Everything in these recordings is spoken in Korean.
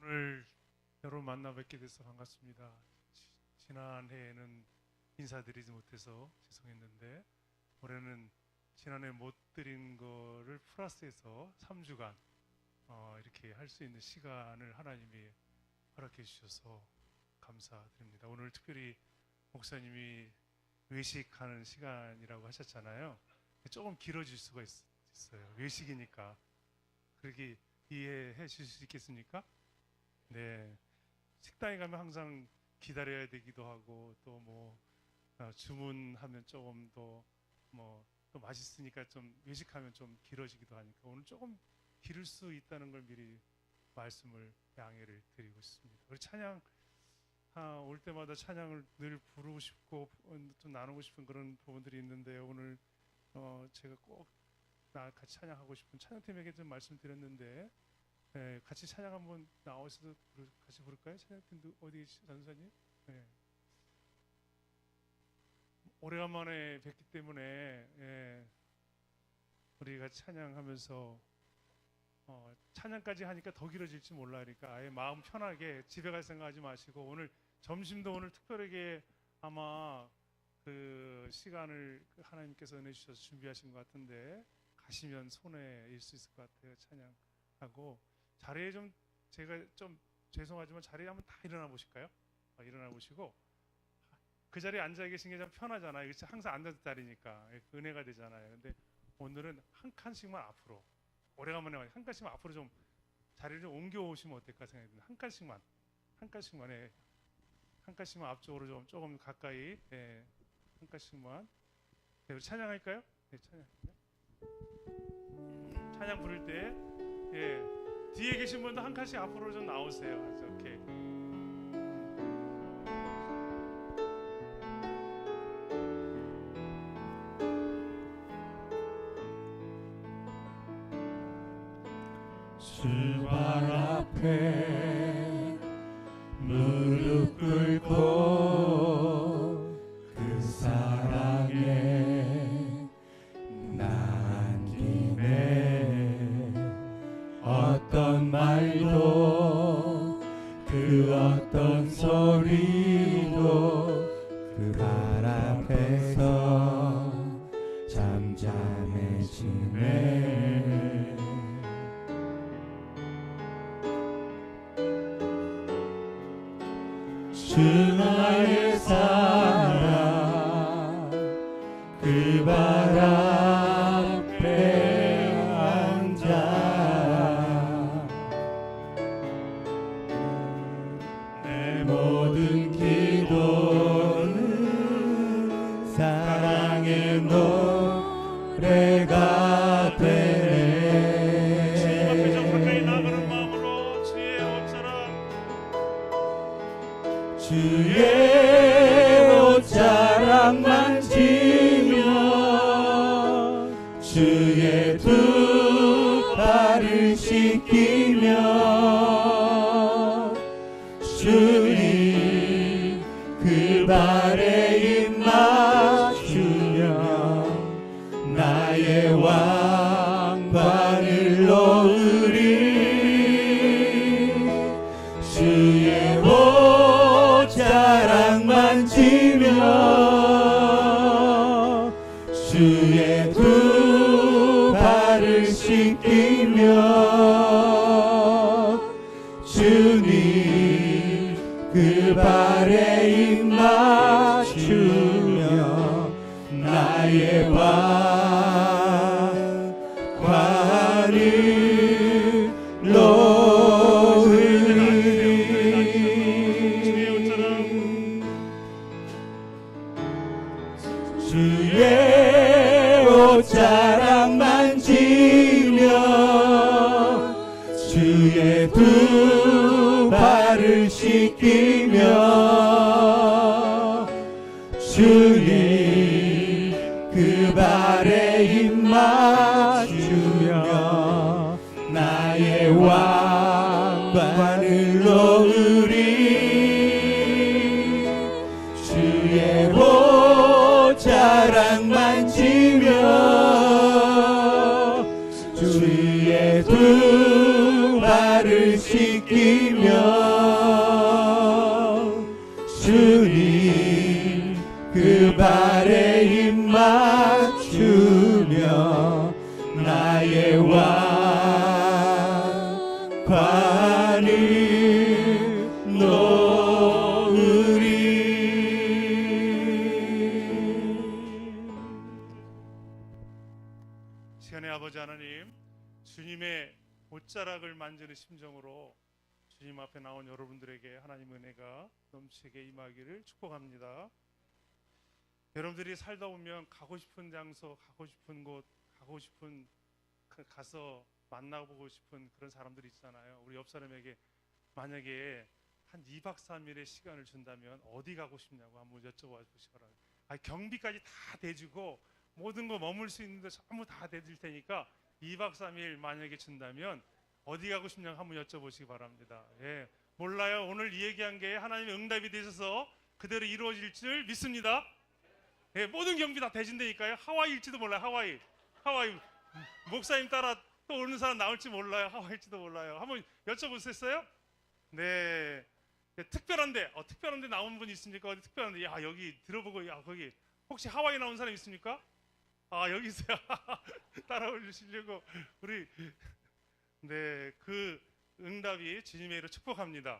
오늘 여러분 만나 뵙게 돼서 반갑습니다. 지난해에는 인사드리지 못해서 죄송했는데 올해는 지난해 못 드린 거를 플러스해서 3주간 이렇게 할 수 있는 시간을 하나님이 허락해 주셔서 감사드립니다. 오늘 특별히 목사님이 외식하는 시간이라고 하셨잖아요. 조금 길어질 수가 있어요. 외식이니까. 그렇게 이해해 주실 수 있겠습니까? 네. 식당에 가면 항상 기다려야 되기도 하고 또 뭐 주문하면 조금 더 또 맛있으니까 좀 외식하면 좀 길어지기도 하니까 오늘 조금 기를 수 있다는 걸 미리 말씀을 양해를 드리고 있습니다. 우리 찬양 올 때마다 찬양을 늘 부르고 싶고 좀 나누고 싶은 그런 부분들이 있는데 오늘 제가 꼭 같이 찬양하고 싶은 찬양팀에게 좀 말씀드렸는데 네, 같이 찬양 한번 나오셔서 같이 부를까요? 찬양팀도 어디 전사님? 네. 오래간만에 뵙기 때문에 우리 같이 찬양하면서 찬양까지 하니까 더 길어질지 몰라니까 아예 마음 편하게 집에 갈 생각하지 마시고 오늘 점심도 오늘 특별하게 아마 그 시간을 하나님께서 은혜 주셔서 준비하신 것 같은데 가시면 손해일 수 있을 것 같아요. 찬양하고 자리에 좀 제가 좀 죄송하지만 자리에 한번 다 일어나 보실까요? 일어나 보시고 그 자리에 앉아 계신 게 좀 편하잖아요. 항상 앉아서 자리니까 은혜가 되잖아요. 근데 오늘은 한 칸씩만 앞으로 오래간만에 한 칸씩만 앞으로 좀 자리를 좀 옮겨 오시면 어떨까 생각이 듭니다. 한 칸씩만 한 칸씩만 앞쪽으로 좀 조금 가까이 한 칸씩만 우리 찬양할까요? 네, 찬양 부를 때 뒤에 계신 분도 한 칸씩 앞으로 좀 나오세요. 이렇게. 주발 앞에 무릎 꿇고 그 사랑에 남김에 어떤 말도 그 어떤 소리도 그 발 앞에서 잠잠해지네. 주 나의 사랑 그 발 앞에 앉아 내 모든 기도는 사랑의 노래가 되네. 주님 앞에 좀 가까이 나가는 마음으로 주의 옷자락 주의 옷자락 만지며 주의 두 발을 씻기며 주님 그 발에 입 맞추며 나의 왕관을 놓으리. 주의 옷자락 만지며 주의 두 발을 씻기며 주님 그 발에 입 맞추며 나의 왕관을 놓으리. 주의 옷자락 만지며 주의 두 발을 씻기며 주님 그 발에 입 맞추며 나의 왕관을 놓으리. 주의 옷자락 만지며 주의 두 발을 발을 씻기며 주님 그 발에 힘 맞추며 나의 왕관을 놓으리. 시간의 아버지 하나님, 주님의 옷자락을 만지는 심정으로 주님 앞에 나온 여러분들에게 하나님 은혜가 넘치게 임하기를 축복합니다. 여러분들이 살다 보면 가고 싶은 장소, 가고 싶은 곳, 가고 싶은 가서 만나보고 싶은 그런 사람들이 있잖아요. 우리 옆 사람에게 만약에 한 2박 3일의 시간을 준다면 어디 가고 싶냐고 한번 여쭤봐 보시기 바랍니다. 경비까지 다 대주고 모든 거 머물 수 있는 데 전부 다 대줄 테니까 2박 3일 만약에 준다면 어디 가고 싶냐고 한번 여쭤보시기 바랍니다. 예, 몰라요. 오늘 이 얘기한 게 하나님의 응답이 되셔서 그대로 이루어질 줄 믿습니다. 예, 모든 경비 다 대준다니까요. 하와이일지도 몰라요. 하와이 목사님 따라 또 오는 사람 나올지 몰라요. 하와이일지도 몰라요. 한번 여쭤보셨어요? 네. 특별한데 나온 분 있습니까? 어디 특별한데, 야 여기 들어보고, 야 거기 혹시 하와이 나온 사람 있습니까? 여기 있어요. 따라오시려고 우리. 네, 그 응답이 주님의 이로 축복합니다.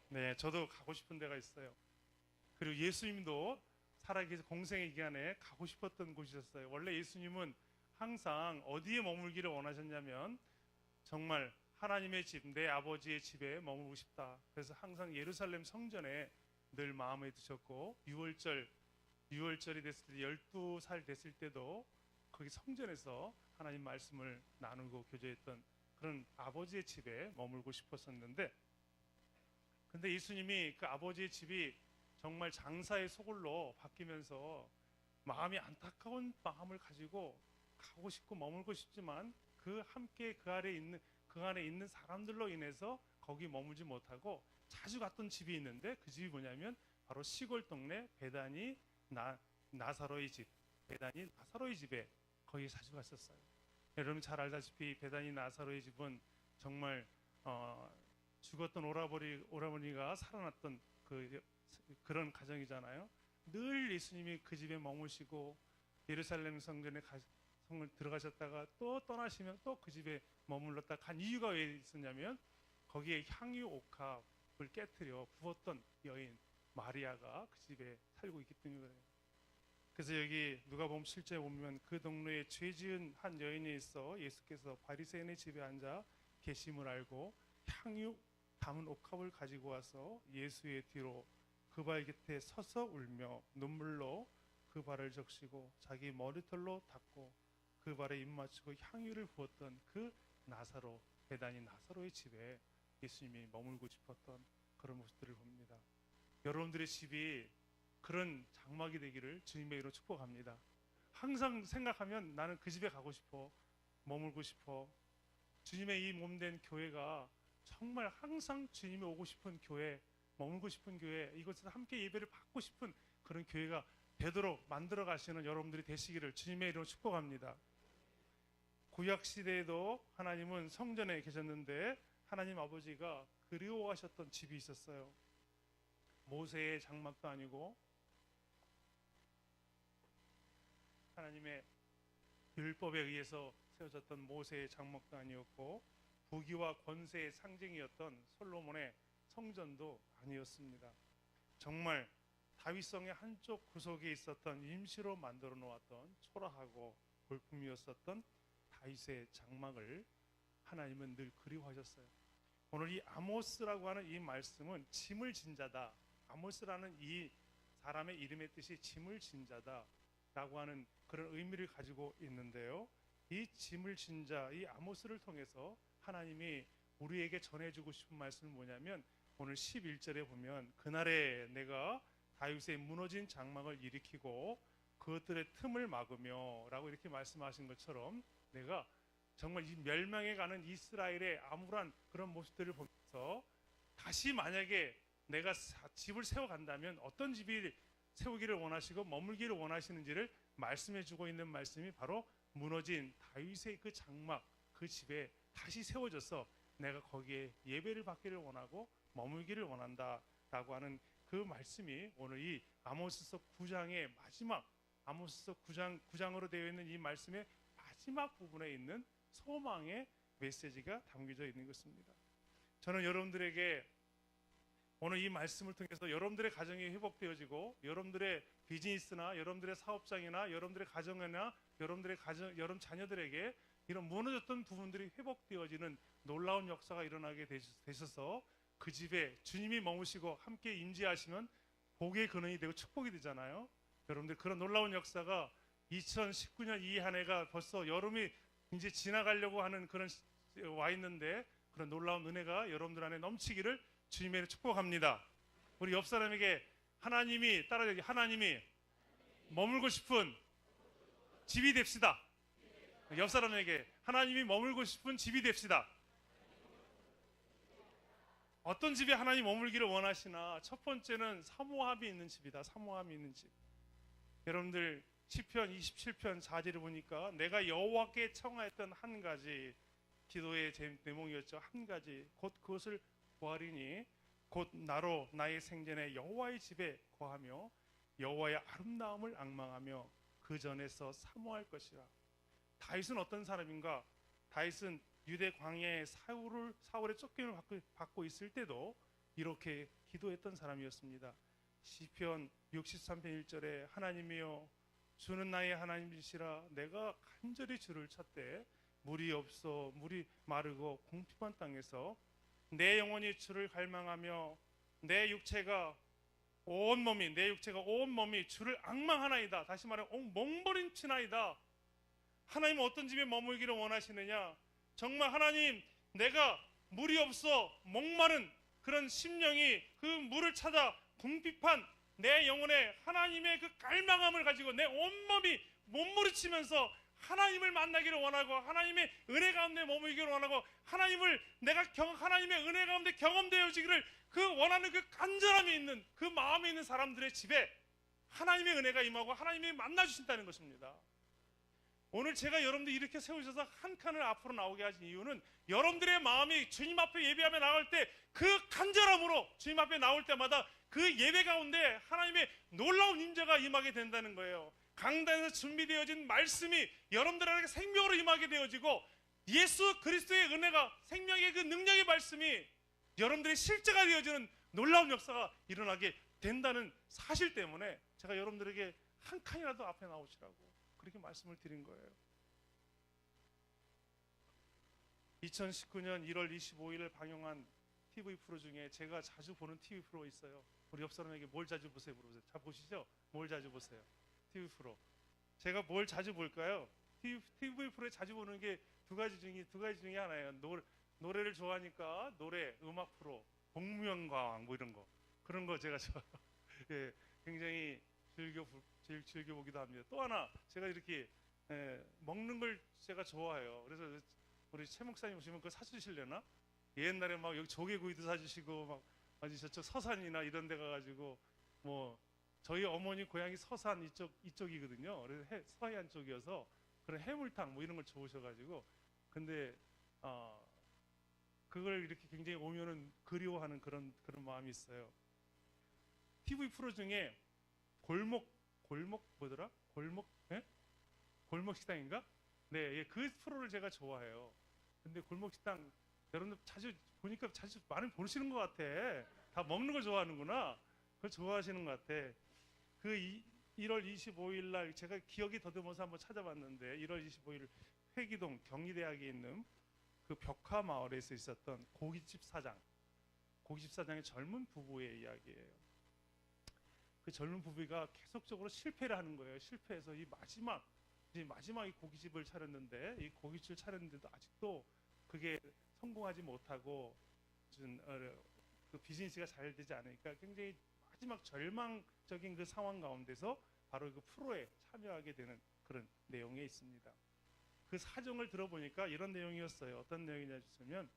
네, 저도 가고 싶은 데가 있어요. 그리고 예수님도 살아계신 공생의 기간에 가고 싶었던 곳이었어요. 원래 예수님은 항상 어디에 머물기를 원하셨냐면 정말 하나님의 집, 내 아버지의 집에 머물고 싶다. 그래서 항상 예루살렘 성전에 늘 마음에 두셨고, 6월절이 됐을 때 12살 됐을 때도 거기 성전에서 하나님 말씀을 나누고 교제했던 그런 아버지의 집에 머물고 싶었었는데, 근데 예수님이 그 아버지의 집이 정말 장사의 소굴로 바뀌면서 마음이 안타까운 마음을 가지고 가고 싶고 머물고 싶지만 그 함께 그 안에 있는 사람들로 인해서 거기 머물지 못하고 자주 갔던 집이 있는데, 그 집이 뭐냐면 바로 시골 동네 베다니 나사로의 집, 베다니 나사로의 집에 거기 자주 갔었어요. 여러분 잘 알다시피 베다니 나사로의 집은 정말 죽었던 오라버니가 살아났던 그런 가정이잖아요. 늘 예수님이 그 집에 머무시고 예루살렘 성전에 성을 들어가셨다가 또 떠나시면 또 그 집에 머물렀다 간 이유가 왜 있었냐면, 거기에 향유 옥합을 깨뜨려 부었던 여인 마리아가 그 집에 살고 있기 때문에. 그래서 여기 누가복음 7장에 보면 그 동네에 죄 지은 한 여인이 있어 예수께서 바리새인의 집에 앉아 계심을 알고 향유 담은 옥합을 가지고 와서 예수의 뒤로 그 발 곁에 서서 울며 눈물로 그 발을 적시고 자기 머리털로 닦고 그 발에 입 맞추고 향유를 부었던 그 나사로, 베다니 나사로의 집에 예수님이 머물고 싶었던 그런 모습들을 봅니다. 여러분들의 집이 그런 장막이 되기를 주님의 이름으로 축복합니다. 항상 생각하면 나는 그 집에 가고 싶어, 머물고 싶어. 주님의 이 몸된 교회가 정말 항상 주님이 오고 싶은 교회, 머물고 싶은 교회, 이곳에서 함께 예배를 받고 싶은 그런 교회가 되도록 만들어 가시는 여러분들이 되시기를 주님의 이름으로 축복합니다. 구약 시대에도 하나님은 성전에 계셨는데 하나님 아버지가 그리워하셨던 집이 있었어요. 모세의 장막도 아니고 하나님의 율법에 의해서 세워졌던 모세의 장막도 아니었고, 부귀와 권세의 상징이었던 솔로몬의 성전도 아니었습니다. 정말 다윗성의 한쪽 구석에 있었던 임시로 만들어 놓았던 초라하고 볼품이었었던 다윗의 장막을 하나님은 늘 그리워하셨어요. 오늘 이 아모스라고 하는 이 말씀은 짐을 진 자다. 아모스라는 이 사람의 이름의 뜻이 짐을 진 자다 라고 하는 그런 의미를 가지고 있는데요, 이 짐을 진 자, 이 아모스를 통해서 하나님이 우리에게 전해주고 싶은 말씀은 뭐냐면, 오늘 11절에 보면 그날에 내가 다윗의 무너진 장막을 일으키고 그것들의 틈을 막으며 라고 이렇게 말씀하신 것처럼, 내가 정말 이 멸망해 가는 이스라엘의 암울한 그런 모습들을 보면서 다시 만약에 내가 집을 세워간다면 어떤 집이 세우기를 원하시고 머물기를 원하시는지를 말씀해 주고 있는 말씀이 바로 무너진 다윗의 그 장막, 그 집에 다시 세워져서 내가 거기에 예배를 받기를 원하고 머물기를 원한다라고 하는 그 말씀이 오늘 이 아모스서 9장의 마지막, 아모스서 9장으로 되어 있는 이 말씀의 마지막 부분에 있는 소망의 메시지가 담겨져 있는 것입니다. 저는 여러분들에게 오늘 이 말씀을 통해서 여러분들의 가정이 회복되어지고 여러분들의 비즈니스나 여러분들의 사업장이나 여러분들의 가정이나 여러분 자녀들에게 이런 무너졌던 부분들이 회복되어지는 놀라운 역사가 일어나게 되셔서 그 집에 주님이 머무시고 함께 임재하시면 복의 근원이 되고 축복이 되잖아요. 여러분들 그런 놀라운 역사가 2019년 이 한 해가 벌써 여름이 이제 지나가려고 하는 그런 와 있는데 그런 놀라운 은혜가 여러분들 안에 넘치기를 주님의 축복합니다. 우리 옆 사람에게 하나님이 따라하기 하나님이 머물고 싶은 집이 됩시다. 옆 사람에게 하나님이 머물고 싶은 집이 됩시다. 어떤 집에 하나님 머물기를 원하시나? 첫 번째는 사모함이 있는 집이다. 사모함이 있는 집. 여러분들 시편 27편 4절을 보니까 내가 여호와께 청하였던 한 가지 기도의 제목이었죠. 한 가지 곧 그것을 구하리니 곧 나로 나의 생전에 여호와의 집에 거하며 여호와의 아름다움을 앙망하며 그 전에서 사모할 것이라. 다윗은 어떤 사람인가? 다윗은 유대 광야의 사울의 쫓김을 받고 있을 때도 이렇게 기도했던 사람이었습니다. 시편 63편 1절에 하나님이여 주는 나의 하나님이시라. 내가 간절히 주를 찾되 물이 없어 물이 마르고 공핍한 땅에서 내 영혼이 주를 갈망하며 내 육체가 온 몸이 주를 앙망하나이다. 다시 말해 몸부림치나이다. 하나님은 어떤 집에 머물기를 원하시느냐? 정말 하나님, 내가 물이 없어 목마른 그런 심령이 그 물을 찾아 궁핍한 내 영혼에 하나님의 그 갈망함을 가지고 내 온몸이 몸부림치면서 하나님을 만나기를 원하고 하나님의 은혜 가운데 머물기를 원하고 하나님의 은혜 가운데 경험되어지기를 그 원하는 그 간절함이 있는 그 마음이 있는 사람들의 집에 하나님의 은혜가 임하고 하나님이 만나주신다는 것입니다. 오늘 제가 여러분들 이렇게 세우셔서 한 칸을 앞으로 나오게 하신 이유는 여러분들의 마음이 주님 앞에 예배하며 나올 때 그 간절함으로 주님 앞에 나올 때마다 그 예배 가운데 하나님의 놀라운 임재가 임하게 된다는 거예요. 강단에서 준비되어진 말씀이 여러분들에게 생명으로 임하게 되어지고 예수 그리스도의 은혜가 생명의 그 능력의 말씀이 여러분들의 실제가 되어지는 놀라운 역사가 일어나게 된다는 사실 때문에 제가 여러분들에게 한 칸이라도 앞에 나오시라고 그렇게 말씀을 드린 거예요. 2019년 1월 25일 방영한 TV 프로 중에 제가 자주 보는 TV 프로 있어요. 우리 옆 사람에게 뭘 자주 보세요 물어보세요. 자 보시죠. 뭘 자주 보세요? TV 프로. 제가 뭘 자주 볼까요? TV 프로에 자주 보는 게 두 가지 중에 하나예요. 노래를 좋아하니까 음악 프로, 복면가왕 뭐 이런 거 그런 거 제가 예, 굉장히 즐겨 보기도 합니다. 또 하나 제가 이렇게 먹는 걸 제가 좋아해요. 그래서 우리 최 목사님 오시면 그거 사주실래나? 옛날에 막 여기 조개구이도 사주시고 막 아주 저쪽 서산이나 이런 데 가가지고 뭐 저희 어머니 고향이 서산 이쪽이거든요. 그래서 서해안 쪽이어서 그런 해물탕 뭐 이런 걸 좋으셔가지고 근데 그걸 이렇게 굉장히 오면은 그리워하는 그런 마음이 있어요. TV 프로 중에 골목 뭐더라? 골목 식당인가? 네, 예, 그 프로를 제가 좋아해요. 근데 골목 식당 여러분들 자주 보니까 자주 많이 보시는 것 같아. 다 먹는 걸 좋아하는구나. 그걸 좋아하시는 것 같아. 그 1월 25일 날 제가 기억이 더듬어서 한번 찾아봤는데 1월 25일 회기동 경희대학에 있는 그 벽화 마을에서 있었던 고깃집 사장의 젊은 부부의 이야기예요. 그 젊은 부부가 계속적으로 실패를 하는 거예요. 실패해서 이 마지막 고깃집을 차렸는데 이 고깃집을 차렸는데도 아직도 그게 성공하지 못하고 그 비즈니스가 잘 되지 않으니까 굉장히 마지막 절망적인 그 상황 가운데서 바로 그 프로에 참여하게 되는 그런 내용에 있습니다. 그 사정을 들어보니까 이런 내용이었어요. 어떤 내용이냐면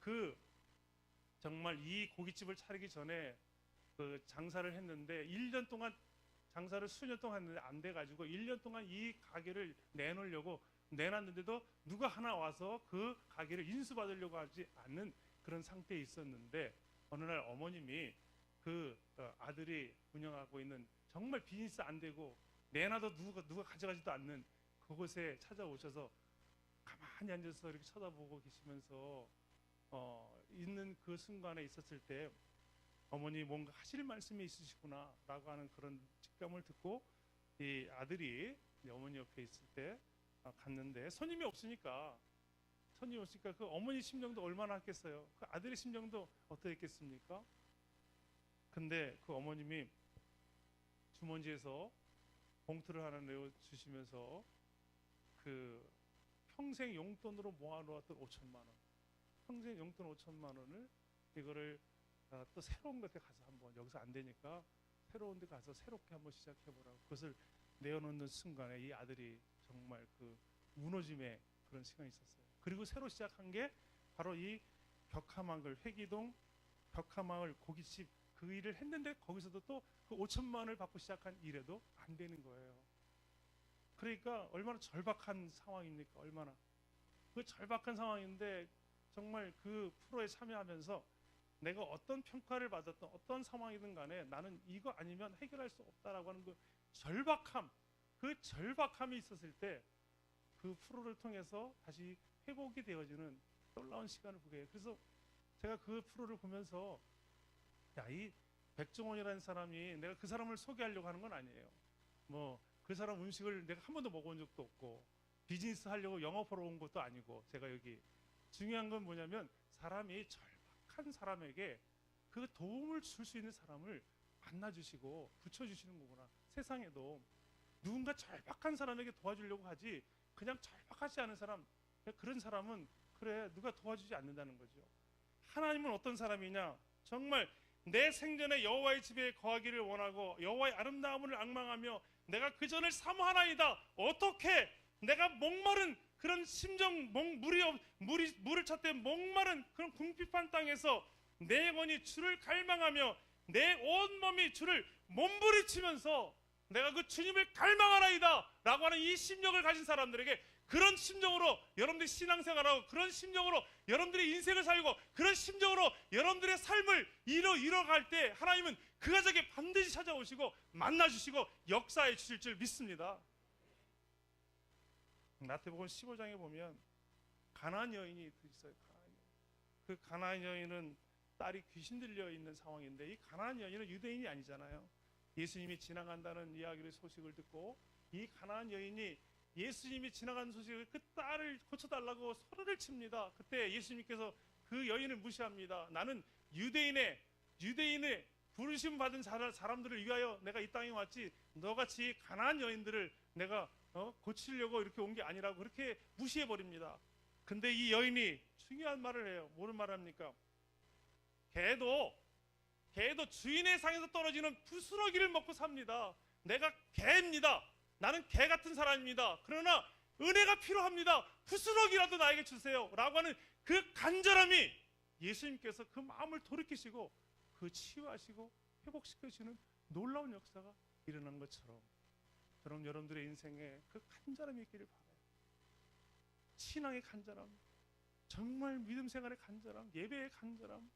그 정말 이 고깃집을 차리기 전에 그 장사를 했는데 1년 동안 장사를 수년 동안 했는데 안 돼가지고 1년 동안 이 가게를 내놓으려고 내놨는데도 누가 하나 와서 그 가게를 인수받으려고 하지 않는 그런 상태에 있었는데, 어느 날 어머님이 그 아들이 운영하고 있는 정말 비즈니스 안 되고 내놔도 누가 가져가지도 않는 그곳에 찾아오셔서 가만히 앉아서 이렇게 쳐다보고 계시면서 있는 그 순간에 있었을 때, 어머니 뭔가 하실 말씀이 있으시구나 라고 하는 그런 직감을 듣고, 이 아들이 어머니 옆에 있을 때 갔는데, 손님이 없으니까 그 어머니 심정도 얼마나 했겠어요. 그 아들의 심정도 어떠했겠습니까? 근데 그 어머님이 주머니에서 봉투를 하나 내어 주시면서 그 평생 용돈으로 모아놓았던 5천만 원, 평생 용돈 5천만 원을 이거를 또 새로운 곳에 가서 한번, 여기서 안 되니까 새로운 데 가서 새롭게 한번 시작해보라고 그것을 내어놓는 순간에 이 아들이 정말 그 무너짐의 그런 시간이 있었어요. 그리고 새로 시작한 게 바로 이 벽화마을, 회기동 벽화마을 고깃집, 그 일을 했는데 거기서도 또 그 5천만 원을 받고 시작한 일에도 안 되는 거예요. 그러니까 얼마나 절박한 상황입니까? 얼마나 그 절박한 상황인데, 정말 그 프로에 참여하면서 내가 어떤 평가를 받았던 어떤 상황이든 간에 나는 이거 아니면 해결할 수 없다라고 하는 그 절박함이 있었을 때, 그 프로를 통해서 다시 회복이 되어지는 놀라운 시간을 보게 해요. 그래서 제가 그 프로를 보면서, 이 백종원이라는 사람이, 내가 그 사람을 소개하려고 하는 건 아니에요. 뭐 그 사람 음식을 내가 한 번도 먹어본 적도 없고 비즈니스 하려고 영업하러 온 것도 아니고, 제가 여기 중요한 건 뭐냐면, 사람이 절박한 사람에게 그 도움을 줄 수 있는 사람을 만나주시고 붙여주시는 거구나. 세상에도 누군가 절박한 사람에게 도와주려고 하지, 그냥 절박하지 않은 사람, 그런 사람은 그래 누가 도와주지 않는다는 거죠. 하나님은 어떤 사람이냐? 정말 내 생전에 여호와의 집에 거하기를 원하고 여호와의 아름다움을 앙망하며 내가 그 전을 사모하나이다. 어떻게 내가 목마른 그런 심정, 물을 찾되 목마른 그런 궁핍한 땅에서 내 영혼이 주를 갈망하며 내 온몸이 주를 몸부리치면서 내가 그 주님을 갈망하나이다 라고 하는 이 심령을 가진 사람들에게, 그런 심정으로 여러분들이 신앙생활하고, 그런 심정으로 여러분들이 인생을 살고, 그런 심정으로 여러분들의 삶을 이뤄갈 때 하나님은 그 가정에 반드시 찾아오시고 만나주시고 역사해 주실 줄 믿습니다. 마태복음 15장에 보면 가나안 여인이 있어요. 그 가나안 여인은 딸이 귀신 들려 있는 상황인데, 이 가나안 여인은 유대인이 아니잖아요. 예수님이 지나간다는 이야기를, 소식을 듣고 이 가나안 여인이 예수님이 지나가는 소식을, 그 딸을 고쳐달라고 소리를 칩니다. 그때 예수님께서 그 여인을 무시합니다. 나는 유대인의 부르심 받은 사람들을 위하여 내가 이 땅에 왔지, 너같이 가나안 여인들을 내가 고치려고 이렇게 온 게 아니라고 그렇게 무시해 버립니다. 근데 이 여인이 중요한 말을 해요. 뭐를 말합니까? 개도 주인의 상에서 떨어지는 부스러기를 먹고 삽니다. 내가 개입니다. 나는 개 같은 사람입니다. 그러나 은혜가 필요합니다. 부스러기라도 나에게 주세요 라고 하는 그 간절함이, 예수님께서 그 마음을 돌이키시고 그 치유하시고 회복시켜주는 놀라운 역사가 일어난 것처럼, 저는 여러분들의 인생에 그 간절함이 있기를 바라요. 신앙의 간절함, 정말 믿음 생활의 간절함, 예배의 간절함,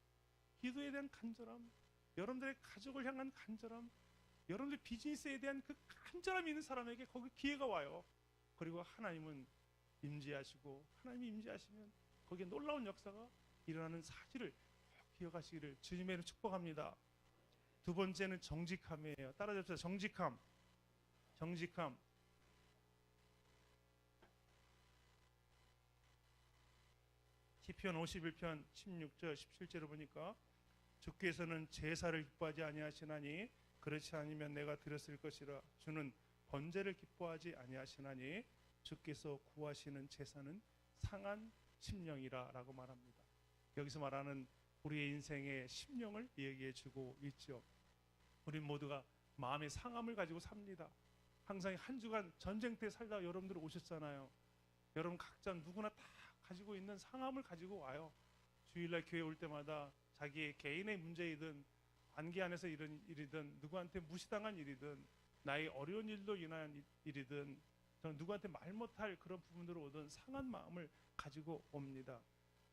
기도에 대한 간절함, 여러분들의 가족을 향한 간절함, 여러분들 비즈니스에 대한 그 간절함이 있는 사람에게 거기 기회가 와요. 그리고 하나님은 임재하시고, 하나님이 임재하시면 거기에 놀라운 역사가 일어나는 사실을 기억하시기를 주님의 이름으로 축복합니다. 두 번째는 정직함이에요. 따라잡시다. 정직함. 시편 51편 16절 17절을 보니까, 주께서는 제사를 기뻐하지 아니하시나니 그렇지 않으면 내가 드렸을 것이라. 주는 번제를 기뻐하지 아니하시나니 주께서 구하시는 제사는 상한 심령이라 라고 말합니다. 여기서 말하는 우리의 인생의 심령을 얘기해 주고 있죠. 우리 모두가 마음의 상함을 가지고 삽니다. 항상 한 주간 전쟁터에 살다 여러분들 오셨잖아요. 여러분 각자 누구나 다 가지고 있는 상함을 가지고 와요. 주일날 교회 올 때마다 자기의 개인의 문제이든 관계 안에서 이런 일이든 누구한테 무시당한 일이든 나의 어려운 일로 인한 일이든 누구한테 말 못할 그런 부분으로 오던 상한 마음을 가지고 옵니다.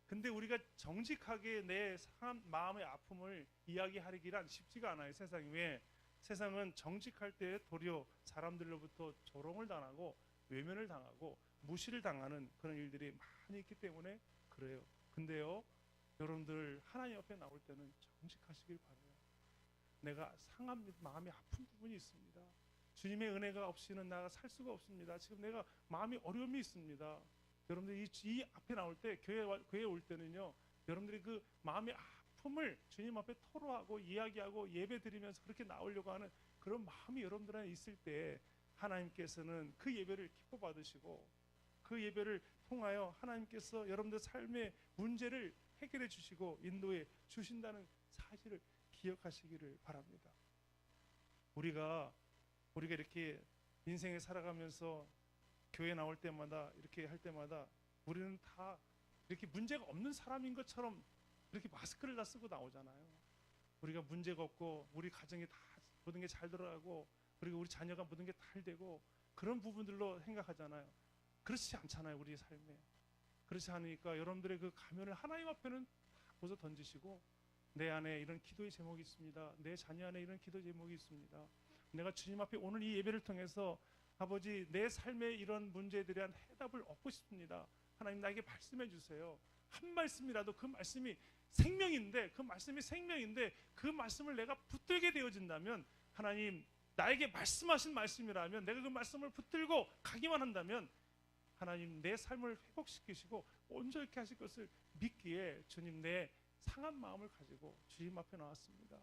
근데 우리가 정직하게 내 상한 마음의 아픔을 이야기하기란 쉽지가 않아요. 세상에. 왜? 세상은 정직할 때 도리어 사람들로부터 조롱을 당하고 외면을 당하고 무시를 당하는 그런 일들이 많이 있기 때문에 그래요. 근데요, 여러분들 하나님 앞에 나올 때는 정직하시길 바라요. 내가 상한 마음이 아픈 부분이 있습니다. 주님의 은혜가 없이는 나가 살 수가 없습니다. 지금 내가 마음이 어려움이 있습니다. 여러분들 이 앞에 나올 때 교회에 올 때는요, 여러분들이 그 마음의 아픔을 주님 앞에 토로하고 이야기하고 예배드리면서 그렇게 나오려고 하는 그런 마음이 여러분들 안에 있을 때 하나님께서는 그 예배를 기뻐 받으시고 그 예배를 통하여 하나님께서 여러분들 삶의 문제를 해결해 주시고 인도해 주신다는 사실을 기억하시기를 바랍니다. 우리가 이렇게 인생에 살아가면서 교회 나올 때마다 이렇게 할 때마다 우리는 다 이렇게 문제가 없는 사람인 것처럼 이렇게 마스크를 다 쓰고 나오잖아요. 우리가 문제가 없고 우리 가정이 다 모든 게 잘 돌아가고 그리고 우리 자녀가 모든 게 잘 되고 그런 부분들로 생각하잖아요. 그렇지 않잖아요. 우리의 삶에. 그렇지 않으니까 여러분들의 그 가면을 하나님 앞에는 다 벗어 던지시고 내 안에 이런 기도의 제목이 있습니다. 내 자녀 안에 이런 기도 제목이 있습니다. 내가 주님 앞에 오늘 이 예배를 통해서 아버지 내 삶의 이런 문제들에 대한 해답을 얻고 싶습니다. 하나님 나에게 말씀해 주세요. 한 말씀이라도 그 말씀이 생명인데 그 말씀이 생명인데 그 말씀을 내가 붙들게 되어진다면 하나님 나에게 말씀하신 말씀이라면 내가 그 말씀을 붙들고 가기만 한다면 하나님 내 삶을 회복시키시고 온전케 하실 것을 믿기에 주님 내 상한 마음을 가지고 주님 앞에 나왔습니다.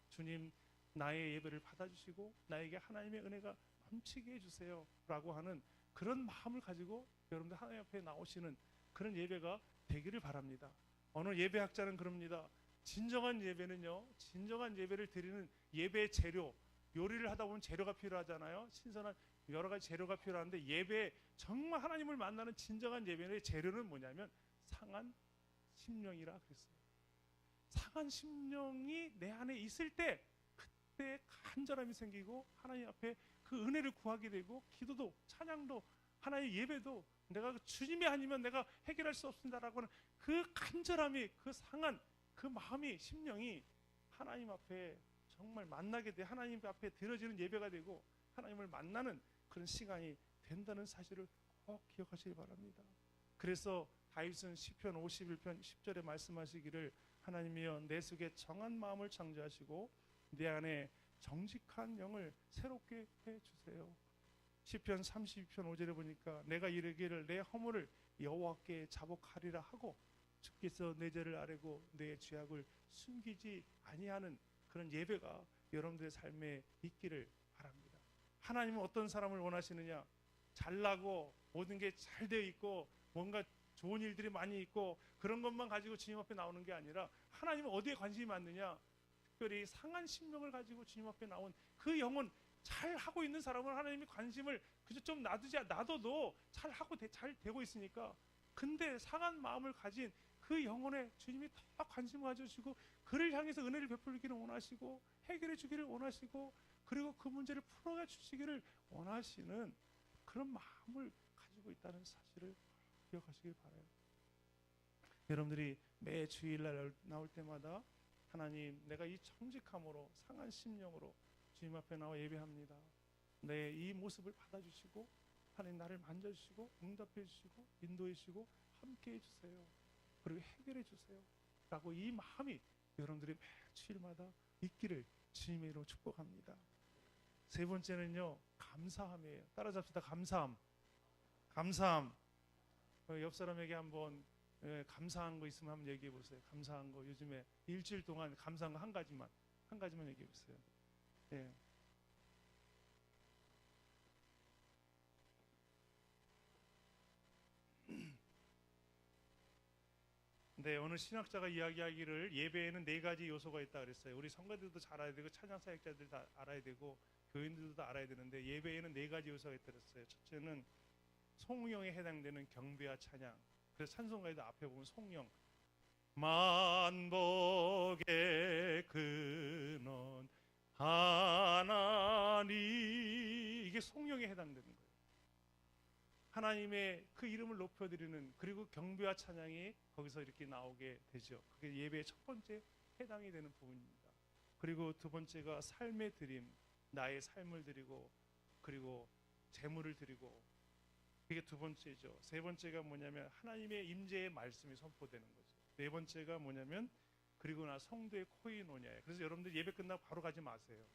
주님 나의 예배를 받아주시고 나에게 하나님의 은혜가 넘치게 해주세요 라고 하는 그런 마음을 가지고 여러분들 하나님 앞에 나오시는 그런 예배가 되기를 바랍니다. 어느 예배학자는 그럽니다. 진정한 예배는요, 진정한 예배를 드리는 예배의 재료, 요리를 하다 보면 재료가 필요하잖아요. 신선한 여러 가지 재료가 필요한데 예배 정말 하나님을 만나는 진정한 예배의 재료는 뭐냐면 상한 심령이라 그랬어요. 상한 심령이 내 안에 있을 때 그때 간절함이 생기고 하나님 앞에 그 은혜를 구하게 되고 기도도 찬양도 하나의 예배도 내가 주님이 아니면 내가 해결할 수 없습니다라고 하는 그 간절함이 그 상한 그 마음이 심령이 하나님 앞에 정말 만나게 돼 하나님 앞에 드려지는 예배가 되고 하나님을 만나는 그런 시간이 된다는 사실을 꼭 기억하시기 바랍니다. 그래서 다윗은 시편 51편 10절에 말씀하시기를 하나님이여 내 속에 정한 마음을 창조하시고 내 안에 정직한 영을 새롭게 해주세요. 시편 32편 5절에 보니까 내가 이르기를 내 허물을 여호와께 자복하리라 하고 주께서 내 죄를 아뢰고 내 죄악을 숨기지 아니하는 그런 예배가 여러분들의 삶에 있기를 바랍니다. 하나님은 어떤 사람을 원하시느냐? 잘나고 모든 게 잘 되어 있고 뭔가 좋은 일들이 많이 있고 그런 것만 가지고 주님 앞에 나오는 게 아니라 하나님은 어디에 관심이 많느냐? 특별히 상한 심령을 가지고 주님 앞에 나온 그 영혼 잘 하고 있는 사람은 하나님이 관심을 그저 좀 놔둬도 잘 하고 잘 되고 있으니까. 근데 상한 마음을 가진 그 영혼에 주님이 더 관심을 가져주시고 그를 향해서 은혜를 베풀기를 원하시고 해결해 주기를 원하시고 그리고 그 문제를 풀어가 주시기를 원하시는 그런 마음을 가지고 있다는 사실을 기억하시길 바라요. 여러분들이 매 주일날 나올 때마다 하나님 내가 이 정직함으로 상한 심령으로 주님 앞에 나와 예배합니다. 내 이 모습을 받아주시고 하나님 나를 만져주시고 응답해 주시고 인도해 주시고 함께 해주세요. 그리고 해결해 주세요 라고 이 마음이 여러분들이 매 주일마다 있기를 주님의 이름으로 축복합니다. 세 번째는요 감사함이에요. 따라잡시다. 감사함. 옆 사람에게 한번 감사한 거 있으면 한번 얘기해 보세요. 감사한 거 요즘에 일주일 동안 감사한 거 한 가지만 얘기해 보세요. 예. 네, 어느 신학자가 이야기하기를 예배에는 4가지 요소가 있다 그랬어요. 우리 성가들도 잘 알아야 되고 찬양 사역자들 다 알아야 되고 교인들도 다 알아야 되는데 예배에는 4가지 요소가 있다 그랬어요. 첫째는 송영에 해당되는 경배와 찬양. 그래서 찬송가에도 앞에 보면 송영 만복의 근원 하나님 이게 송영에 해당되는 거예요. 하나님의 그 이름을 높여드리는, 그리고 경배와 찬양이 거기서 이렇게 나오게 되죠. 그게 예배의 첫 번째 해당이 되는 부분입니다. 그리고 두 번째가 삶의 드림, 나의 삶을 드리고 그리고 재물을 드리고, 그게 두 번째죠. 세 번째가 뭐냐면 하나님의 임재의 말씀이 선포되는 거죠. 네 번째가 뭐냐면 그리고 나 성도의 코이노냐예요. 그래서 여러분들 예배 끝나고 바로 가지 마세요.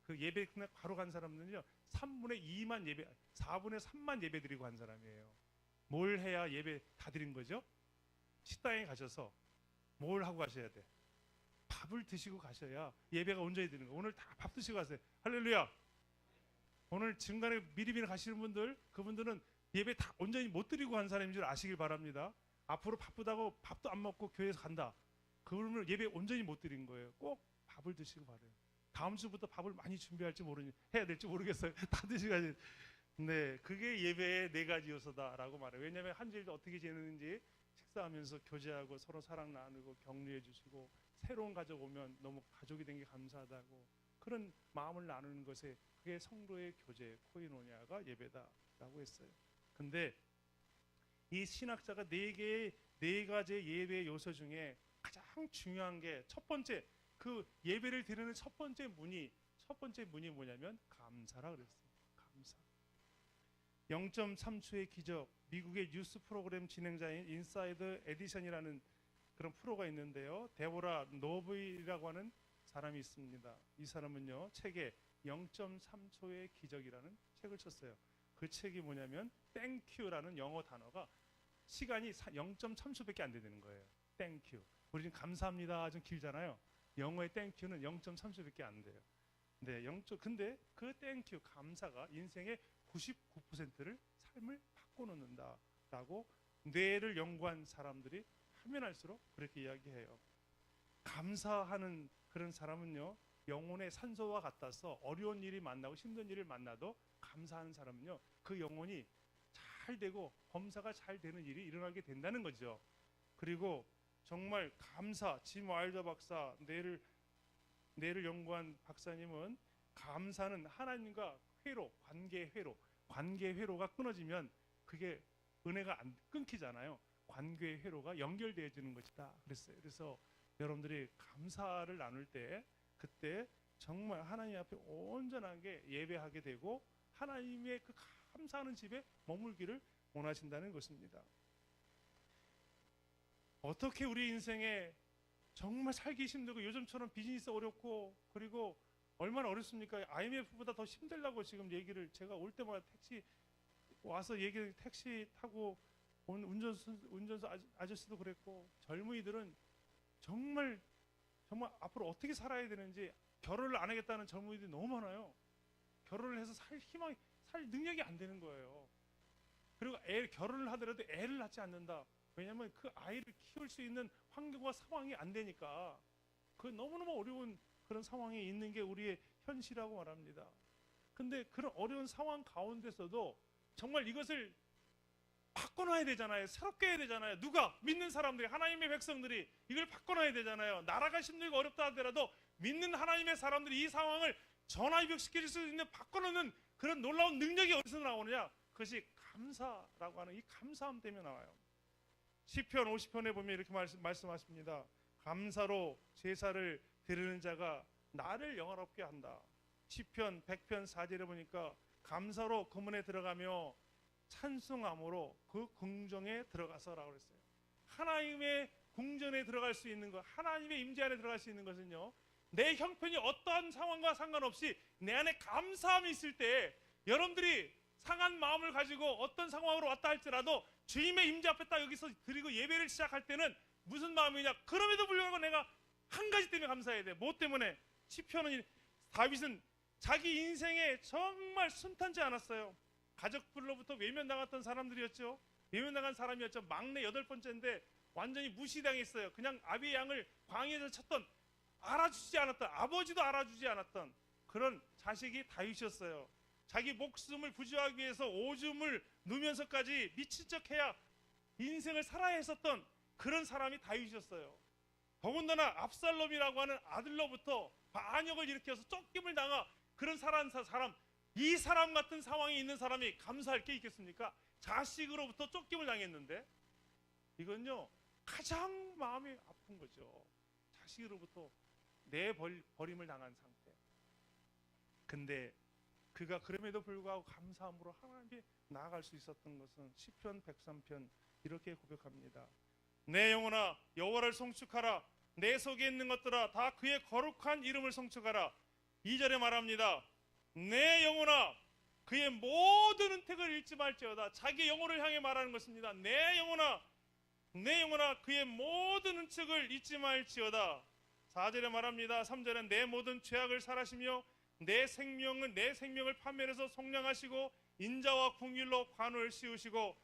그 예배 끝나고 바로 간 사람들은요 3분의 2만 예배, 4분의 3만 예배 드리고 간 사람이에요. 뭘 해야 예배 다 드린 거죠? 식당에 가셔서 뭘 하고 가셔야 돼? 밥을 드시고 가셔야 예배가 온전히 드는 거예요. 오늘 다 밥 드시고 가세요. 할렐루야. 오늘 중간에 미리미리 가시는 분들, 그분들은 예배 다 온전히 못 드리고 간 사람인 줄 아시길 바랍니다. 앞으로 바쁘다고 밥도 안 먹고 교회에서 간다, 그러면 예배 온전히 못 드린 거예요. 꼭 밥을 드시고 가래요. 다음 주부터 밥을 많이 준비할지 해야 될지 모르겠어요. 다 드시고 가지. 네, 그게 예배의 네 가지 요소다라고 말해요. 왜냐하면 한 주일 어떻게 지내는지 식사하면서 교제하고 서로 사랑 나누고 격려해 주시고, 새로운 가족 오면 너무 가족이 된 게 감사하다고 그런 마음을 나누는 것에, 그게 성도의 교제, 코이노냐가 예배다라고 했어요. 근데 이 신학자가 네 가지 예배의 요소 중에 가장 중요한 게 첫 번째, 그 예배를 드리는 첫 번째 문이 뭐냐면 감사라 그랬어요. 감사. 0.3초의 기적, 미국의 뉴스 프로그램 진행자인 인사이드 에디션이라는 그런 프로가 있는데요. 데보라 노브이라고 하는 사람이 있습니다. 이 사람은요 책에 0.3초의 기적이라는 책을 쳤어요. 그 책이 뭐냐면 땡큐라는 영어 단어가 시간이 0.3초밖에 안 되는 거예요. 땡큐. 우리 지금 감사합니다 좀 길잖아요. 영어의 땡큐는 0.3초밖에 안 돼요. 네, 0초. 근데 그 땡큐, 감사가 인생의 99%를 삶을 바꿔놓는다라고 뇌를 연구한 사람들이 하면 할수록 그렇게 이야기해요. 감사하는 그런 사람은요 영혼의 산소와 같아서 어려운 일이 만나고 힘든 일을 만나도 감사하는 사람은요 그 영혼이 잘 되고 범사가 잘 되는 일이 일어나게 된다는 거죠. 그리고 정말 감사, 짐 와일더 박사, 뇌를 연구한 박사님은 감사는 하나님과 관계 회로가 끊어지면 그게 은혜가 안 끊기잖아요. 관계 회로가 연결되어지는 것이다 그랬어요. 그래서 여러분들이 감사를 나눌 때 그때 정말 하나님 앞에 온전하게 예배하게 되고 하나님의 그 감사하는 집에 머물기를 원하신다는 것입니다. 어떻게 우리 인생에 정말 살기 힘들고 요즘처럼 비즈니스 어렵고 그리고 얼마나 어렵습니까? IMF보다 더 힘들다고 지금 얘기를, 제가 올 때마다 택시 와서 택시 타고 온 운전수 아저씨도 그랬고, 젊은이들은 정말 앞으로 어떻게 살아야 되는지, 결혼을 안 하겠다는 젊은이들이 너무 많아요. 결혼을 해서 살 능력이 안 되는 거예요. 그리고 결혼을 하더라도 애를 낳지 않는다. 왜냐하면 그 아이를 키울 수 있는 환경과 상황이 안 되니까. 그 너무너무 어려운 그런 상황에 있는 게 우리의 현실이라고 말합니다. 근데 그런 어려운 상황 가운데서도 정말 이것을 바꿔놔야 되잖아요. 새롭게 해야 되잖아요. 누가? 믿는 사람들이, 하나님의 백성들이 이걸 바꿔놔야 되잖아요. 나라가 힘들고 어렵다 하더라도 믿는 하나님의 사람들이 이 상황을 전화위복시킬 수 있는, 바꿔놓는 그런 놀라운 능력이 어디서 나오느냐? 그것이 감사라고 하는 이 감사함 때문에 나와요. 시편 50편에 보면 이렇게 말씀하십니다. 감사로 제사를 드리는 자가 나를 영화롭게 한다. 시편 100편 4절에 보니까 감사로 그 문에 들어가며 찬송함으로 그 궁정에 들어가서라고 그랬어요. 하나님의 궁전에 들어갈 수 있는 것, 하나님의 임재 안에 들어갈 수 있는 것은요, 내 형편이 어떠한 상황과 상관없이 내 안에 감사함이 있을 때, 여러분들이 상한 마음을 가지고 어떤 상황으로 왔다 할지라도 주님의 임재 앞에 딱 여기서 드리고 예배를 시작할 때는 무슨 마음이냐? 그럼에도 불구하고 내가 한 가지 때문에 감사해야 돼. 뭐 때문에? 시편은, 다윗은 자기 인생에 정말 순탄치 않았어요. 가족들로부터 외면당했던 사람들이었죠. 외면당한 사람이었죠. 막내 8번째인데 완전히 무시당했어요. 그냥 아비의 양을 광야에서 쳤던, 알아주지 않았던, 아버지도 알아주지 않았던 그런 자식이 다윗이었어요. 자기 목숨을 부지하기 위해서 오줌을 누면서까지 미친 척해야 인생을 살아야 했었던 그런 사람이 다윗이었어요. 더군다나 압살롬이라고 하는 아들로부터 반역을 일으켜서 쫓김을 당한 그런 사람, 이 사람 같은 상황에 있는 사람이 감사할 게 있겠습니까? 자식으로부터 쫓김을 당했는데 이건요 가장 마음이 아픈 거죠. 자식으로부터 내버림을 당한 상태. 근데 그가 그럼에도 불구하고 감사함으로 하나님께 나아갈 수 있었던 것은 시편 103편 이렇게 고백합니다. 내 영혼아 여호와를 송축하라. 내 속에 있는 것들아 다 그의 거룩한 이름을 송축하라. 2절에 말합니다. 내 영혼아 그의 모든 은택을 잊지 말지어다. 자기 영혼을 향해 말하는 것입니다. 내 영혼아 그의 모든 은책을 잊지 말지어다. 4절에 말합니다. 3절에 내 모든 죄악을 살하시며 내 생명을 판멸해서 속량하시고 인자와 궁율로 관을 씌우시고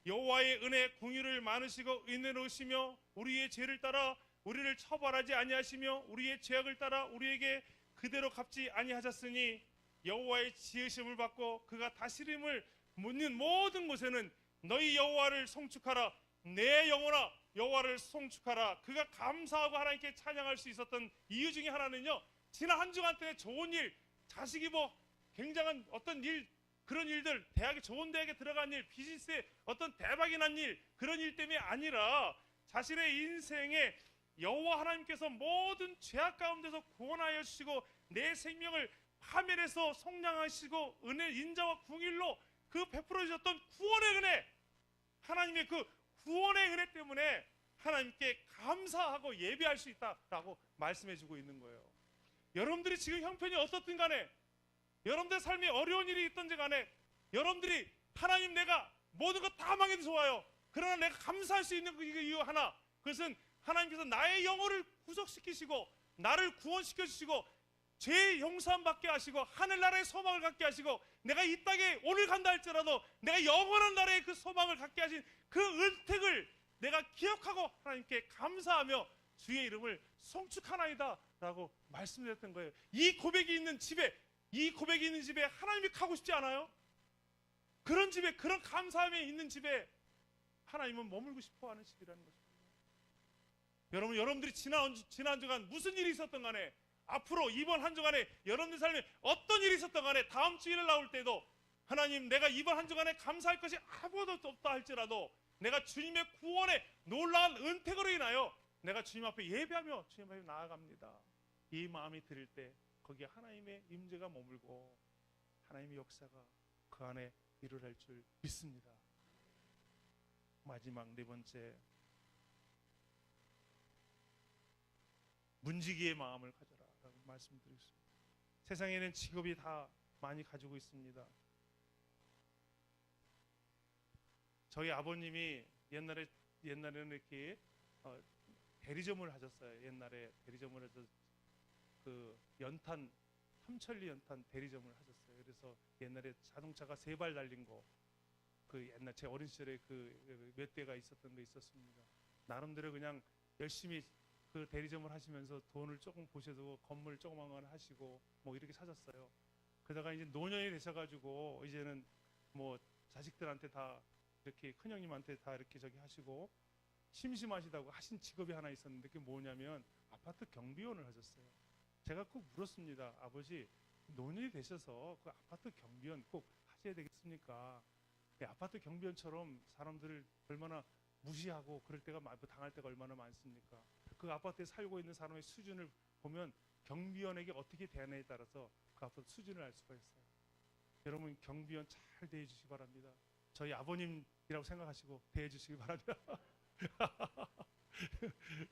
여호와의 은혜 궁율을 많으시고 은혜로우시며 우리의 죄를 따라 우리를 처벌하지 아니하시며 우리의 죄악을 따라 우리에게 그대로 갚지 아니하셨으니 여호와의 지으심을 받고 그가 다스림을 묻는 모든 곳에는 너희 여호와를 송축하라. 내 영혼아 여호와를 송축하라. 그가 감사하고 하나님께 찬양할 수 있었던 이유 중에 하나는요 지난 한 주간 동안 좋은 일, 자식이 뭐 굉장한 어떤 일, 그런 일들, 좋은 대학에 들어간 일, 비즈니스에 어떤 대박이 난 일, 그런 일 때문에 아니라 자신의 인생에 여호와 하나님께서 모든 죄악 가운데서 구원하여 주시고 내 생명을 파멸해서 속량하시고 은혜 인자와 궁일로 그 베풀어 주셨던 구원의 은혜, 하나님의 그 구원의 은혜 때문에 하나님께 감사하고 예배할 수 있다라고 말씀해 주고 있는 거예요. 여러분들이 지금 형편이 어떻든 간에, 여러분들의 삶에 어려운 일이 있든지 간에, 여러분들이 하나님 내가 모든 것 다 망해도 좋아요. 그러나 내가 감사할 수 있는 그 이유 하나, 그것은 하나님께서 나의 영혼을 구속시키시고 나를 구원시켜 주시고 죄 용서함 받게 하시고 하늘나라의 소망을 갖게 하시고 내가 이 땅에 오늘 간다 할지라도 내가 영원한 나라의 그 소망을 갖게 하신 그 은택을 내가 기억하고 하나님께 감사하며 주의 이름을 송축하나이다 라고 말씀드렸던 거예요. 이 고백이 있는 집에 하나님이 가고 싶지 않아요? 그런 집에, 그런 감사함이 있는 집에 하나님은 머물고 싶어하는 집이라는 것입니다. 여러분들이 지난 주간 무슨 일이 있었던 간에, 앞으로 이번 한 주간에 여러분들 삶에 어떤 일이 있었던 간에 다음 주일에 나올 때도 하나님 내가 이번 한 주간에 감사할 것이 아무것도 없다 할지라도 내가 주님의 구원의 놀라운 은택으로 인하여 내가 주님 앞에 예배하며 주님 앞에 나아갑니다. 이 마음이 들을 때 거기에 하나님의 임재가 머물고 하나님의 역사가 그 안에 일어날 줄 믿습니다. 마지막 네 번째, 문지기의 마음을 가져라 라고 말씀드리겠습니다. 세상에는 직업이 다 많이 가지고 있습니다. 저희 아버님이 옛날에는 이렇게 대리점을 하셨어요. 옛날에 대리점을 해서 그 연탄, 삼천리 연탄 대리점을 하셨어요. 그래서 옛날에 자동차가 3발 달린 거, 그 옛날 제 어린 시절에 그 몇 대가 있었던 거 있었습니다. 나름대로 그냥 열심히 그 대리점을 하시면서 돈을 조금 보셔도 건물 조그만 거 하시고 뭐 이렇게 사셨어요. 그러다가 이제 노년이 되셔가지고 이제는 뭐 자식들한테 다 이렇게 큰형님한테 다 이렇게 저기 하시고 심심하시다고 하신 직업이 하나 있었는데 그게 뭐냐면 아파트 경비원을 하셨어요. 제가 꼭 물었습니다. 아버지, 노년이 되셔서 그 아파트 경비원 꼭 하셔야 되겠습니까? 아파트 경비원처럼 사람들을 얼마나 무시하고 그럴 때가 당할 때가 얼마나 많습니까? 그 아파트에 살고 있는 사람의 수준을 보면 경비원에게 어떻게 대하느냐에 따라서 그 아파트 수준을 알 수가 있어요. 여러분 경비원 잘 대해 주시기 바랍니다. 저희 아버님이라고 생각하시고 대해 주시기 바랍니다.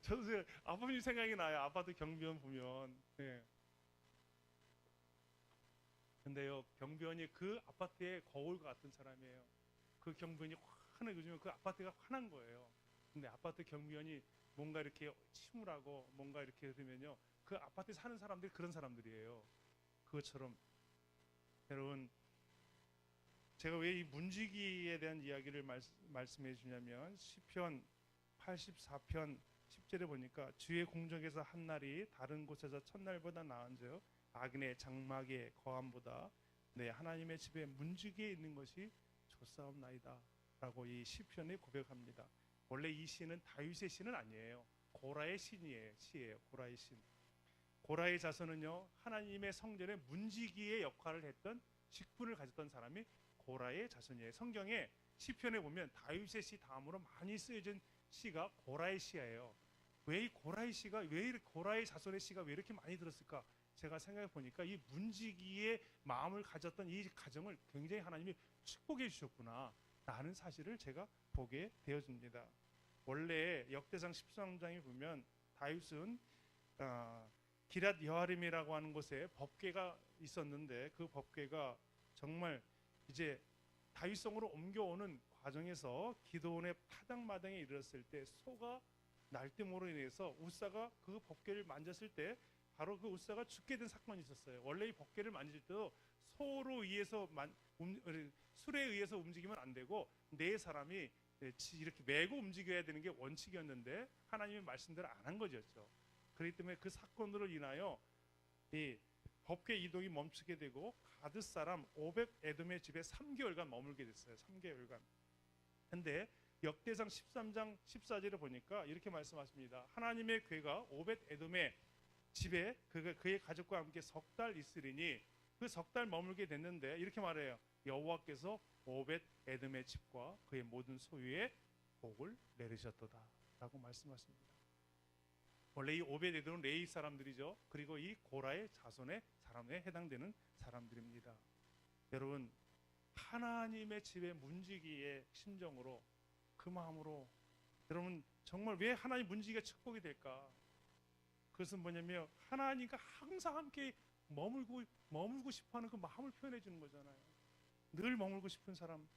저도 아버님 생각이 나요. 아파트 경비원 보면. 네. 근데요, 경비원이 그 아파트의 거울과 같은 사람이에요. 그 경비원이 환하게, 요즘에 그 아파트가 환한 거예요. 근데 아파트 경비원이 뭔가 이렇게 침울하고 뭔가 이렇게 되면요, 그 아파트에 사는 사람들이 그런 사람들이에요. 그것처럼 여러분, 제가 왜 이 문지기에 대한 이야기를 말씀해 주냐면 시편 84편 10절에 보니까 주의 공적에서 한 날이 다른 곳에서 첫날보다 나은즉 악인의 장막의 거함보다 내 하나님의 집에 문지기에 있는 것이 좋사옵나이다 라고 이 시편에 고백합니다. 원래 이 시는 다윗의 시는 아니에요. 고라의 시예요. 고라의 시. 고라의 자손은요, 하나님의 성전에 문지기의 역할을 했던 직분을 가졌던 사람이 고라의 자손이에요. 성경에 시편에 보면 다윗의 시 다음으로 많이 쓰여진 시가 고라의 시예요. 왜 이 고라의 시가 왜 고라의 자손의 시가 왜 이렇게 많이 들었을까? 제가 생각해 보니까 이 문지기의 마음을 가졌던 이 가정을 굉장히 하나님이 축복해 주셨구나 라는 사실을 제가 보게 되어집니다. 원래 역대상 13장에 보면 다윗은 기랏 여아림이라고 하는 곳에 법궤가 있었는데 그 법궤가 정말 이제 다윗성으로 옮겨오는 과정에서 기드온의 타당마당에 이르렀을 때 소가 날뛰므로 인해서 우사가 그 법궤를 만졌을 때 바로 그 우사가 죽게 된 사건이 있었어요. 원래 이 법궤를 만질 때도 소로 의해서 술에 의해서 움직이면 안 되고 네 사람이 이렇게 메고 움직여야 되는 게 원칙이었는데 하나님의 말씀대로 안 한 거죠. 그렇기 때문에 그 사건으로 인하여 이 법궤 이동이 멈추게 되고 가드 사람 오벳 에돔의 집에 3개월간 머물게 됐어요. 3개월간. 근데 역대상 13장 14절에 보니까 이렇게 말씀하십니다. 하나님의 궤가 오벳 에돔의 집에 그의 가족과 함께 석 달 있으리니 그 석 달 머물게 됐는데 이렇게 말해요. 여호와께서 오벳 에돔의 집과 그의 모든 소유에 복을 내리셨도다 라고 말씀하십니다. 원래 이 오벳 에돔은 레위 사람들이죠. 그리고 이 고라의 자손의 사람에 해당되는 사람들입니다. 여러분, 하나님의 집에 문지기의 심정으로 그 마음으로 여러분 정말 왜 하나님 문지기가 축복이 될까? 그것은 뭐냐면 하나님과 항상 함께 머물고 싶어하는 그 마음을 표현해 주는 거잖아요. 늘 머물고 싶은 사람,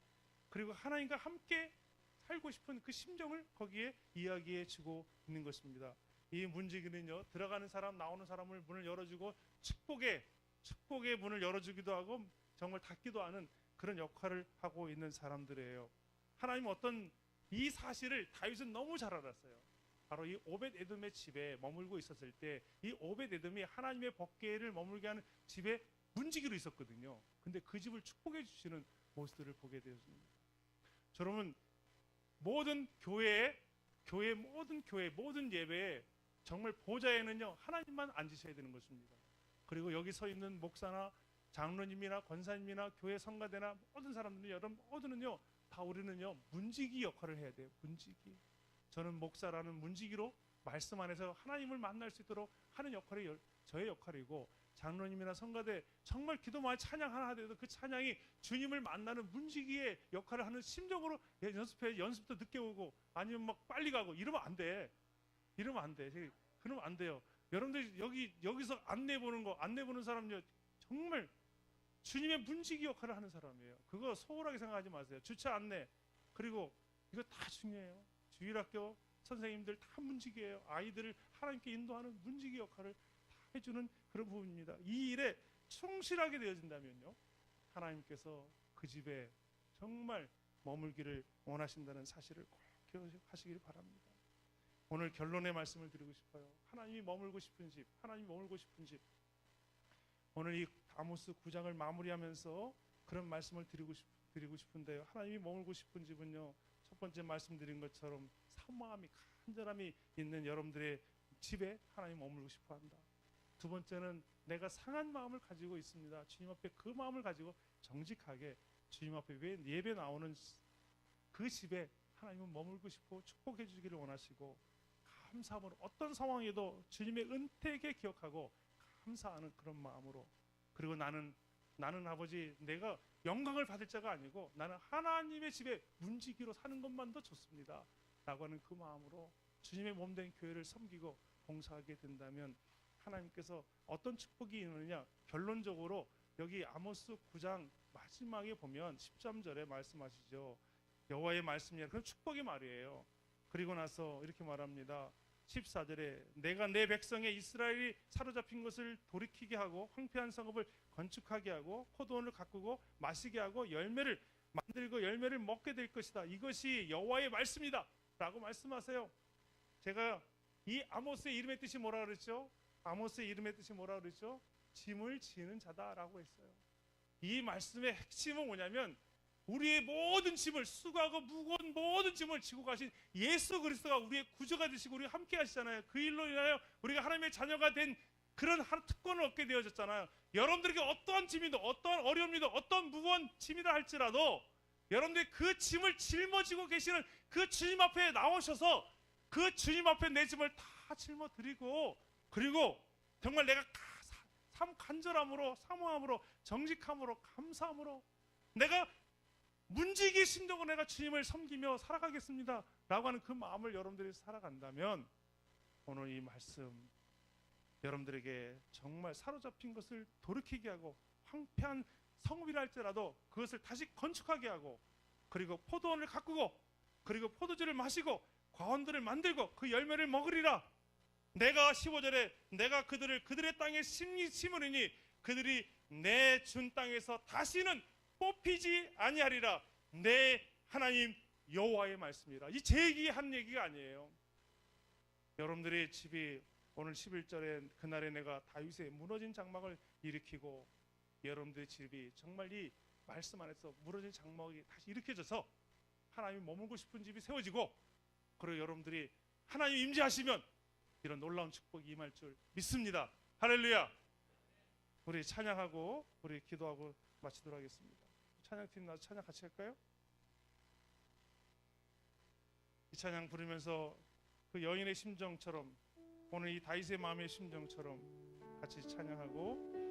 그리고 하나님과 함께 살고 싶은 그 심정을 거기에 이야기해 주고 있는 것입니다. 이 문지기는요, 들어가는 사람 나오는 사람을 문을 열어주고 축복의 문을 열어주기도 하고 정말 닫기도 하는 그런 역할을 하고 있는 사람들이에요. 하나님은 어떤 이 사실을 다윗은 너무 잘 알았어요. 바로 이 오벳 에돔의 집에 머물고 있었을 때 이 오벳 에돔이 하나님의 법궤를 머물게 하는 집에 문지기로 있었거든요. 근데 그 집을 축복해 주시는 모습들을 보게 되었습니다. 여러분, 모든 모든 예배에 정말 보좌에는요 하나님만 앉으셔야 되는 것입니다. 그리고 여기 서 있는 목사나 장로님이나 권사님이나 교회 성가대나 모든 사람들은 여러분 모두는요 다 우리는요 문지기 역할을 해야 돼요. 문지기. 저는 목사라는 문지기로 말씀 안에서 하나님을 만날 수 있도록 하는 역할이 저의 역할이고, 장로님이나 성가대 정말 기도만 찬양 하나 하더라도 그 찬양이 주님을 만나는 문지기의 역할을 하는 심정으로 연습도 늦게 오고 아니면 막 빨리 가고 이러면 안 돼. 그러면 안 돼요. 여러분들 여기서 안내 보는 사람요 정말 주님의 문지기 역할을 하는 사람이에요. 그거 소홀하게 생각하지 마세요. 주차 안내, 그리고 이거 다 중요해요. 주일학교 선생님들 다 문지기예요. 아이들을 하나님께 인도하는 문지기 역할을 다 해주는 그런 부분입니다. 이 일에 충실하게 되어진다면요 하나님께서 그 집에 정말 머물기를 원하신다는 사실을 꼭 기억하시길 바랍니다. 오늘 결론의 말씀을 드리고 싶어요. 하나님이 머물고 싶은 집, 오늘 이 아모스 9장을 마무리하면서 그런 말씀을 드리고 싶은데요. 하나님이 머물고 싶은 집은요, 첫 번째 말씀드린 것처럼 사모함이 간절함이 있는 여러분들의 집에 하나님 머물고 싶어한다. 두 번째는 내가 상한 마음을 가지고 있습니다. 주님 앞에 그 마음을 가지고 정직하게 주님 앞에 예배 나오는 그 집에 하나님은 머물고 싶고 축복해 주기를 원하시고, 감사함으로 어떤 상황에도 주님의 은택에 기억하고 감사하는 그런 마음으로, 그리고 나는 아버지 내가 영광을 받을 자가 아니고 나는 하나님의 집에 문지기로 사는 것만도 좋습니다 라고 하는 그 마음으로 주님의 몸된 교회를 섬기고 봉사하게 된다면 하나님께서 어떤 축복이 있느냐, 결론적으로 여기 아모스 9장 마지막에 보면 13절에 말씀하시죠. 여호와의 말씀이야. 그건 축복의 말이에요. 그리고 나서 이렇게 말합니다. 14절에 내가 내 백성의 이스라엘이 사로잡힌 것을 돌이키게 하고 황폐한 성읍을 건축하게 하고 포도원을 가꾸고 마시게 하고 열매를 만들고 열매를 먹게 될 것이다. 이것이 여호와의 말씀이다 라고 말씀하세요. 제가 이 아모스의 이름의 뜻이 뭐라 그랬죠? 아모스의 이름의 뜻이 뭐라 그랬죠? 짐을 지는 자다라고 했어요. 이 말씀의 핵심은 뭐냐면 우리의 모든 짐을, 수고하고 무거운 모든 짐을 지고 가신 예수 그리스도가 우리의 구주가 되시고 우리와 함께 하시잖아요. 그 일로 인하여 우리가 하나님의 자녀가 된 그런 특권을 얻게 되어졌잖아요. 여러분들에게 어떠한 짐이든 어떠한 어려움이든 어떠한 무거운 짐이라 할지라도 여러분들이 그 짐을 짊어지고 계시는 그 주님 앞에 나오셔서 그 주님 앞에 내 짐을 다 짊어드리고, 그리고 정말 내가 간절함으로, 사모함으로, 정직함으로, 감사함으로 내가 문지기 심정으로 내가 주님을 섬기며 살아가겠습니다 라고 하는 그 마음을 여러분들이 살아간다면, 오늘 이 말씀 여러분들에게 정말 사로잡힌 것을 돌이키게 하고, 황폐한 성읍이라 할지라도 그것을 다시 건축하게 하고, 그리고 포도원을 가꾸고, 그리고 포도주를 마시고, 과원들을 만들고 그 열매를 먹으리라. 내가 15절에 내가 그들의 땅에 심으리니 그들이 내 준 땅에서 다시는 뽑히지 아니하리라. 내 하나님 여호와의 말씀이라. 이 제 얘기한 얘기가 아니에요. 여러분들의 집이 오늘 11절에 그날에 내가 다윗의 무너진 장막을 일으키고, 여러분들의 집이 정말 이 말씀 안에서 무너진 장막이 다시 일으켜져서 하나님이 머물고 싶은 집이 세워지고, 그리고 여러분들이 하나님 임재하시면 이런 놀라운 축복이 임할 줄 믿습니다. 할렐루야. 우리 찬양하고 우리 기도하고 마치도록 하겠습니다. 찬양팀 나와서 찬양 같이 할까요? 이 찬양 부르면서 그 여인의 심정처럼, 오늘 이 다윗의 마음의 심정처럼 같이 찬양하고